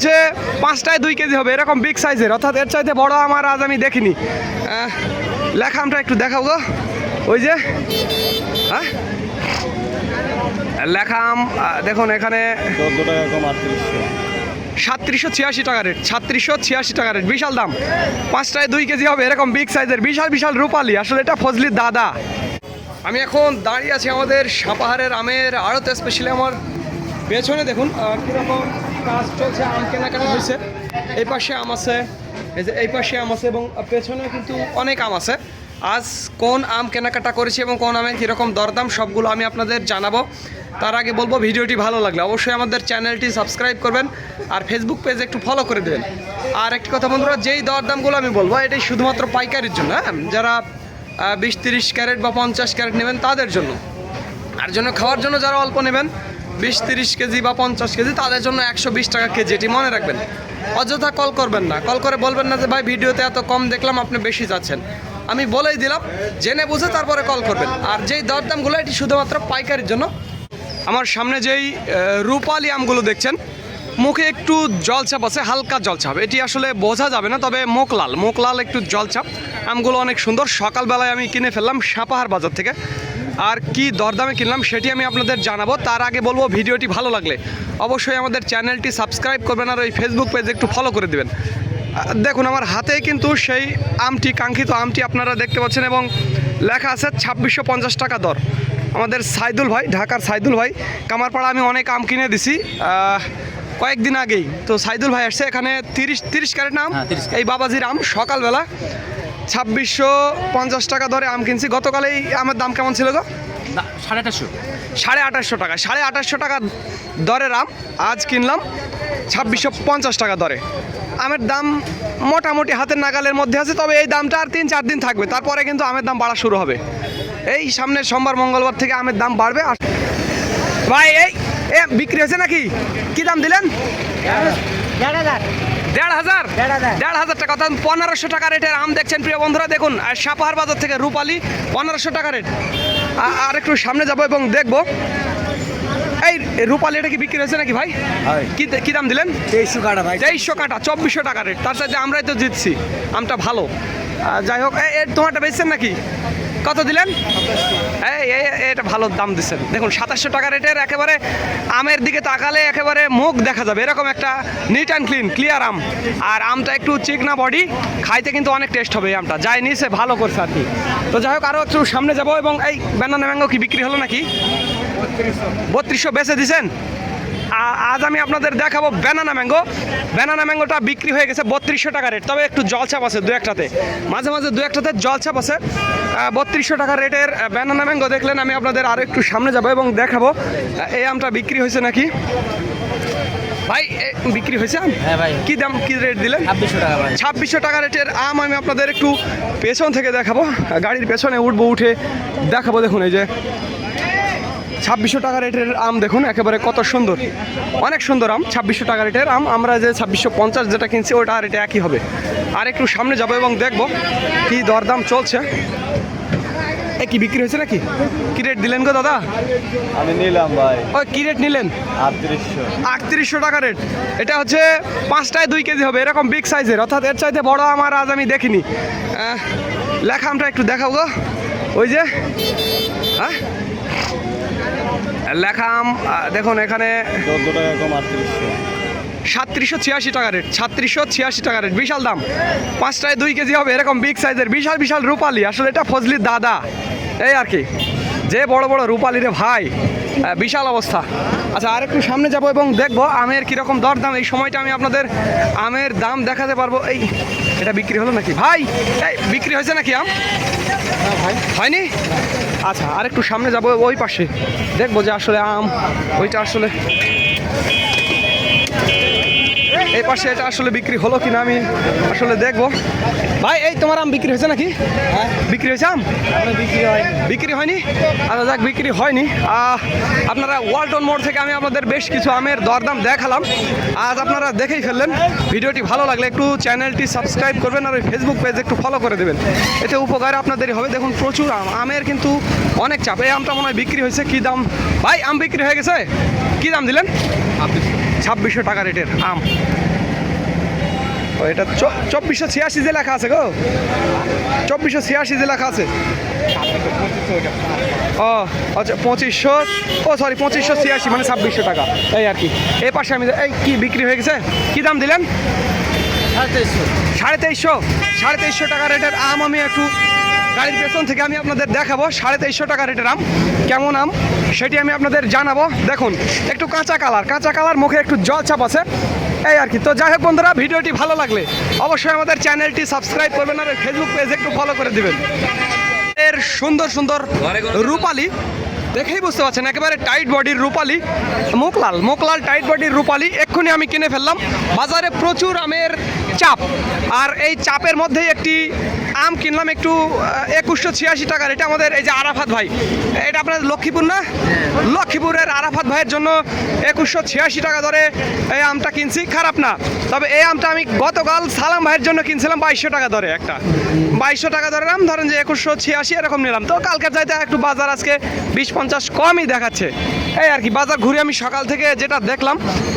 হচ্ছে 5টায় 2 কেজি হবে, এরকম বিগ সাইজের, অর্থাৎ এর চাইতে বড় আমার আজ আমি দেখিনি। লেখা আমটা একটু দেখাও গো, ওই যে হ্যাঁ লেখা আম দেখুন এখানে 14 টাকা কম 3786 টাকা রেট, 3786 টাকা রেট, বিশাল দাম। 5টায় 2 কেজি হবে, এরকম বিগ সাইজের বিশাল বিশাল রূপালি, আসলে এটা ফজলির দাদা। আমি এখন দাঁড়িয়ে আছি আমাদের সাপাহারের আমের আড়ত, স্পেশালি আমার পেছনে দেখুন কীরকম কাজ চলছে, আম কেনাকাটা হয়েছে। এই পাশে আম আছে, এই যে এই পাশে আম আছে, এবং পেছনে কিন্তু অনেক আম আছে। আজ কোন আম কেনাকাটা করেছি এবং কোন আমের কীরকম দরদাম সবগুলো আমি আপনাদের জানাবো। তার আগে বলবো, ভিডিওটি ভালো লাগলে অবশ্যই আমাদের চ্যানেলটি সাবস্ক্রাইব করবেন আর ফেসবুক পেজ একটু ফলো করে দেবেন। আর একটি কথা বন্ধুরা, যেই দরদামগুলো আমি বলবো এটাই শুধুমাত্র পাইকারির জন্য, হ্যাঁ, যারা 20-30 ক্যারেট বা 50 ক্যারেট নেবেন তাদের জন্য। আর জন্য খাওয়ার জন্য যারা অল্প নেবেন 20-30 কেজি বা 50 কেজি, তাদের জন্য 120 টাকা কেজি, এটি মনে রাখবেন। অযথা কল করবেন না, কল করে বলবেন না যে ভাই ভিডিওতে এত কম দেখলাম আপনি বেশি যাচ্ছেন। আমি বলেই দিলাম, জেনে বুঝে তারপরে কল করবেন। আর যেই দরদামগুলো এটি শুধুমাত্র পাইকারির জন্য। আমার সামনে যেই রূপালি আমগুলো দেখছেন, মুখে একটু জলছাপ আছে, হালকা জলছাপ, এটি আসলে বোঝা যাবে না, তবে মুখ লাল একটু জলছাপ। আমগুলো অনেক সুন্দর। সকালবেলায় আমি কিনে ফেললাম সাপাহার বাজার থেকে। আর কি দরদামে কিনলাম সেটি আমি আপনাদের জানাবো। তার আগে বলবো, ভিডিওটি ভালো লাগলে অবশ্যই আমাদের চ্যানেলটি সাবস্ক্রাইব করবেন আর ওই ফেসবুক পেজ একটু ফলো করে দেবেন। দেখুন আমার হাতে কিন্তু সেই আমটি, কাঙ্ক্ষিত আমটি আপনারা দেখতে পাচ্ছেন, এবং লেখা আছে 2650 টাকা দর। আমাদের সাইদুল ভাই, ঢাকার সাইদুল ভাই, কামারপাড়া আমি অনেক আম কিনে দিছি কয়েকদিন আগেই। তো সাইদুল ভাই আসছে এখানে 30 ক্যারেট আম, এই বাবাজির আম, সকালবেলা 2650 টাকা দরে আম কিনছি। গতকাল এই আমের দাম কেমন ছিল গো? 2850 টাকা। 2850 টাকা দরের আম আজ কিনলাম 2650 টাকা দরে। আমের দাম মোটামুটি হাতের নাগালের মধ্যে আছে, তবে এই দামটা আর 3-4 দিন থাকবে, তারপরে কিন্তু আমের দাম বাড়া শুরু হবে। এই সামনের সোমবার মঙ্গলবার থেকে আমের দাম বাড়বে। আর ভাই এই বিক্রি হয়েছে নাকি? কি দাম দিলেন? 1,500 টাকা, অর্থাৎ 1500 টাকা রেটের আম দেখছেন প্রিয় বন্ধুরা। দেখুন সাপাহার বাজার থেকে রূপালি 1500 টাকা রেট। আর একটু সামনে যাবো এবং দেখবো এই রূপালি এটা কি বিক্রি হয়েছে নাকি ভাই? কি দাম দিলেন? 2300 কাটা ভাই, 2300 কাটা, 2400 টাকা রেট। তার সাথে আমরাই তো জিতছি, আমটা ভালো। যাই হোক, তোমারটা বেচছেন নাকি? কত দিলেন? এটা ভালো দাম দিচ্ছেন। দেখুন 2700 টাকা রেটের, একেবারে আমের দিকে তাকালে একেবারে মুখ দেখা যাবে, এরকম একটা নিট অ্যান্ড ক্লিয়ার আম। আর আমটা একটু চিকনা বডি, খাইতে কিন্তু অনেক টেস্ট হবে এই আমটা। যাই নিছে ভালো করছে আর কি। তো যাই হোক, আরও একটু সামনে যাবো। এবং এই ব্যানানা ম্যাঙ্গো কি বিক্রি হলো নাকি? 3200 বেচে দিছেন। আজ আমি আপনাদের দেখাবো ব্যানানা ম্যাঙ্গোটা বিক্রি হয়ে গেছে 3200 টাকা রেট, তবে একটু জলছাপ আছে দু একটাতে, মাঝে দু একটাতে জলছাপ আছে। 3200 টাকা রেটের ব্যানানা ম্যাঙ্গো দেখলেন। আমি আপনাদের আরও একটু সামনে যাবো এবং দেখাবো এই আমটা বিক্রি হয়েছে নাকি। ভাই বিক্রি হয়েছে আম? হ্যাঁ ভাই। কি দাম, কি রেট দিলেন? 2600 টাকা ভাই। 2600 টাকা রেটের আম আমি আপনাদের একটু পেছন থেকে দেখাবো, গাড়ির পেছনে উঠে দেখাবো। দেখুন এই যে 2600 টাকা রেটের আম দেখুন, একেবারে কত সুন্দর, অনেক সুন্দর আম। 2600 টাকা রেটের আম, আমরা যে 2650 যেটা কিনছি ওটা আর এটা একই হবে। আর একটু সামনে যাবো এবং দেখবো কি দরদাম চলছে। কি বিক্রি হয়েছে নাকি? কি রেট দিলেন গো দাদা? আমি নিলাম ভাই। ওই কি রেট নিলেন? 3800 টাকা রেট। এটা হচ্ছে 5টায় 2 কেজি হবে, এরকম বিগ সাইজের, অর্থাৎ এর চাইতে বড় আমার আজ আমি দেখিনি। লেখা আমটা একটু দেখাও গো, ওই যে হ্যাঁ লেখা আম দেখুন এখানে 14 টাকা কম 3786 টাকা রেট, 3786 টাকা রেট, বিশাল দাম। 5টায় 2 কেজি হবে, এরকম বিগ সাইজের বিশাল বিশাল রূপালি, আসলে এটা ফজলির দাদা। এই আর কি, যে বড় বড় রূপালি রে ভাই, বিশাল অবস্থা। আচ্ছা, আর একটু সামনে যাব এবং দেখবো আমের কীরকম দরদাম। এই সময়টা আমি আপনাদের আমের দাম দেখাতে পারবো। এই এটা বিক্রি হলো নাকি ভাই? এই বিক্রি হয়েছে নাকি আম? ভাই হয়নি। আচ্ছা, আর একটু সামনে যাবো, ওই পাশে দেখবো যে আসলে আম ওইটা আসলে এই পাশে এটা আসলে বিক্রি হলো কিনা আমি আসলে দেখবো। ভাই এই তোমার আম বিক্রি হয়েছে নাকি? বিক্রি হয়েছে আম? বিক্রি হয়নি। আচ্ছা যাক, বিক্রি হয়নি। আপনারা ওয়ালটন মোড় থেকে আমি আপনাদের বেশ কিছু আমের দরদাম দেখালাম, আজ আপনারা দেখেই ফেললেন। ভিডিওটি ভালো লাগলে একটু চ্যানেলটি সাবস্ক্রাইব করবেন আর ওই ফেসবুক পেজ একটু ফলো করে দেবেন, এতে উপকার আপনাদেরই হবে। দেখুন প্রচুর আম, আমের কিন্তু অনেক চাপ। এই আমটা মনে হয় বিক্রি হয়েছে। কী দাম ভাই? আম বিক্রি হয়ে গেছে। কী দাম দিলেন? 2600 টাকা রেটের আম। ও এটা 2486 যে লেখা আছে গো, 2486 যে লেখা আছে। ও আচ্ছা 2500, ও সরি 2586 মানে 2600 টাকা এই আর কি। এই পাশে আমি এই কি বিক্রি হয়ে গেছে, কি দাম দিলেন? 2350 টাকা রেটের আম। আমি একটু গাড়ির পেছন থেকে আমি আপনাদের দেখাবো 2350 টাকা রেটের আম, কেমন আম সেটি আমি আপনাদের জানাবো। দেখুন একটু কাঁচা কালার, মুখে একটু জল ছাপ আছে এই আর কি। তো যাই হোক বন্ধুরা, ভিডিওটি ভালো লাগলে অবশ্যই আমাদের চ্যানেলটি সাবস্ক্রাইব করবেন আর ফেসবুক পেজ একটু ফলো করে দিবেন। এর সুন্দর সুন্দর রূপালি দেখেই বুঝতে পারছেন, একেবারে টাইট বডির রূপালি, মুখলাল টাইট বডির রূপালি এক্ষুনি আমি কিনে ফেললাম। বাজারে প্রচুর আমের চাপ, আর এই চাপের মধ্যেই একটি আম কিনলাম একটু 2186 টাকার। এটা আমাদের এই যে আরাফাত ভাই, এটা আপনাদের লক্ষ্মীপুর না, লক্ষ্মীপুরের আরাফাত ভাইয়ের জন্য 2186 টাকা ধরে এই আমটা কিনছি, খারাপ না। তবে এই আমটা আমি গতকাল সালাম ভাইয়ের জন্য কিনছিলাম 2200 টাকা ধরে, একটা 2200 টাকা ধরে আম, ধরেন যে 2186 এরকম নিলাম। তো কালকের চাইতে একটু বাজার আজকে 20-50 কমই দেখাচ্ছে এই আর কি। বাজার ঘুরে আমি সকাল থেকে যেটা দেখলাম,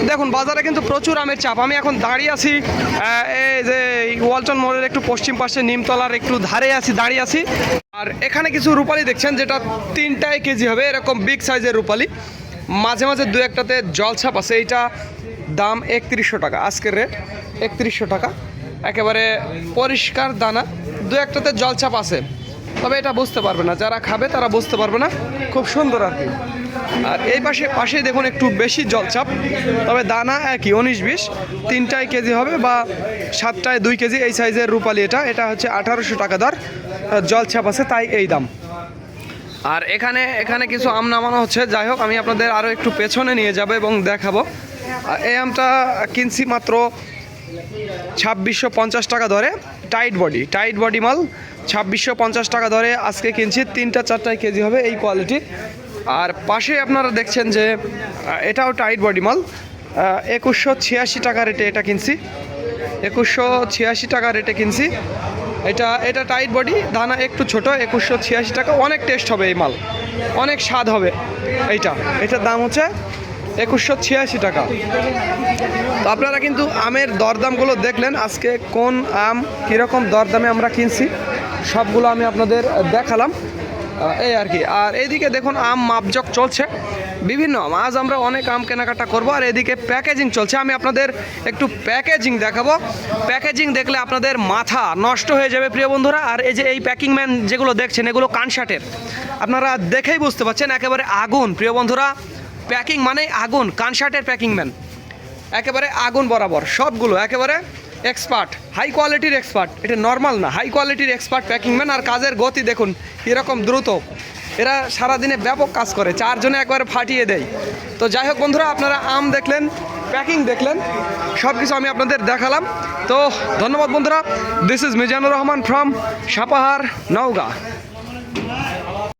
দেখুন বাজারে কিন্তু প্রচুর আমের চাপ। আমি এখন দাঁড়িয়ে আছি এই যে ওয়ালটন মোড়ের একটু পশ্চিম পাশে নিমতলার একটু ধারে আছি, দাঁড়িয়ে আছি। আর এখানে কিছু রূপালি দেখছেন যেটা 3টায় কেজি হবে, এরকম বিগ সাইজের রূপালি, মাঝে মাঝে দু একটাতে জলছাপ আছে। এইটা দাম 3100 টাকা, আজকের রেট 3100 টাকা, একেবারে পরিষ্কার দানা, দু একটাতে জলছাপ আছে, তবে এটা বুঝতে পারবে না, যারা খাবে তারা বুঝতে পারবে না, খুব সুন্দর আর কি। আর এই পাশেই দেখুন একটু বেশি জলছাপ, তবে দানা একই 19-20, 3টায় কেজি হবে বা 7টায় 2 কেজি এই সাইজের রূপালি। এটা হচ্ছে 1800 টাকা দর, জলছাপ আছে তাই এই দাম। আর এখানে কিছু আম নামানো হচ্ছে। যাই হোক, আমি আপনাদের আরও একটু পেছনে নিয়ে যাব এবং দেখাবো। আর এই আমটা কিনছি মাত্র 2650 টাকা ধরে, টাইট বডি মাল, 2650 টাকা ধরে আজকে কিনছি। 3-4টায় কেজি হবে এই কোয়ালিটি। আর পাশে আপনারা দেখছেন যে এটাও টাইট বডি মাল, 2186 টাকা রেটে এটা কিনছি, 2186 টাকা রেটে কিনছি। এটা টাইট বডি, দানা একটু ছোট, 2186 টাকা। অনেক টেস্ট হবে এই মাল, অনেক স্বাদ হবে এটার দাম হচ্ছে 2186 টাকা। তো আপনারা কিন্তু আমের দরদামগুলো দেখলেন, আজকে কোন আম কীরকম দরদামে আমরা কিনছি সবগুলো আমি আপনাদের দেখালাম এই আর কি। আর এইদিকে দেখুন আম মাপজক চলছে, বিভিন্ন আম, আজ আমরা অনেক আম কেনাকাটা করব। আর এদিকে প্যাকেজিং চলছে, আমি আপনাদের একটু প্যাকেজিং দেখাবো। প্যাকেজিং দেখলে আপনাদের মাথা নষ্ট হয়ে যাবে প্রিয় বন্ধুরা। আর এই যে এই প্যাকিং ম্যান যেগুলো দেখছেন, এগুলো কানসার্টের, আপনারা দেখেই বুঝতে পারছেন, একেবারে আগুন প্রিয় বন্ধুরা। প্যাকিং মানে আগুন, কানসার্টের প্যাকিং ম্যান একেবারে আগুন বরাবর, সবগুলো একেবারে এক্সপার্ট, হাই কোয়ালিটির এক্সপার্ট, এটা নর্মাল না, হাই কোয়ালিটির এক্সপার্ট প্যাকিং ম্যান। আর কাজের গতি দেখুন এরকম দ্রুত, এরা সারাদিনে ব্যাপক কাজ করে, 4 জনে একবারে ফাটিয়ে দেয়। তো যাই হোক বন্ধুরা, আপনারা আম দেখলেন, প্যাকিং দেখলেন, সব কিছু আমি আপনাদের দেখালাম। তো ধন্যবাদ বন্ধুরা, this is Mizanur Rahman from Sapahar, Naogaon.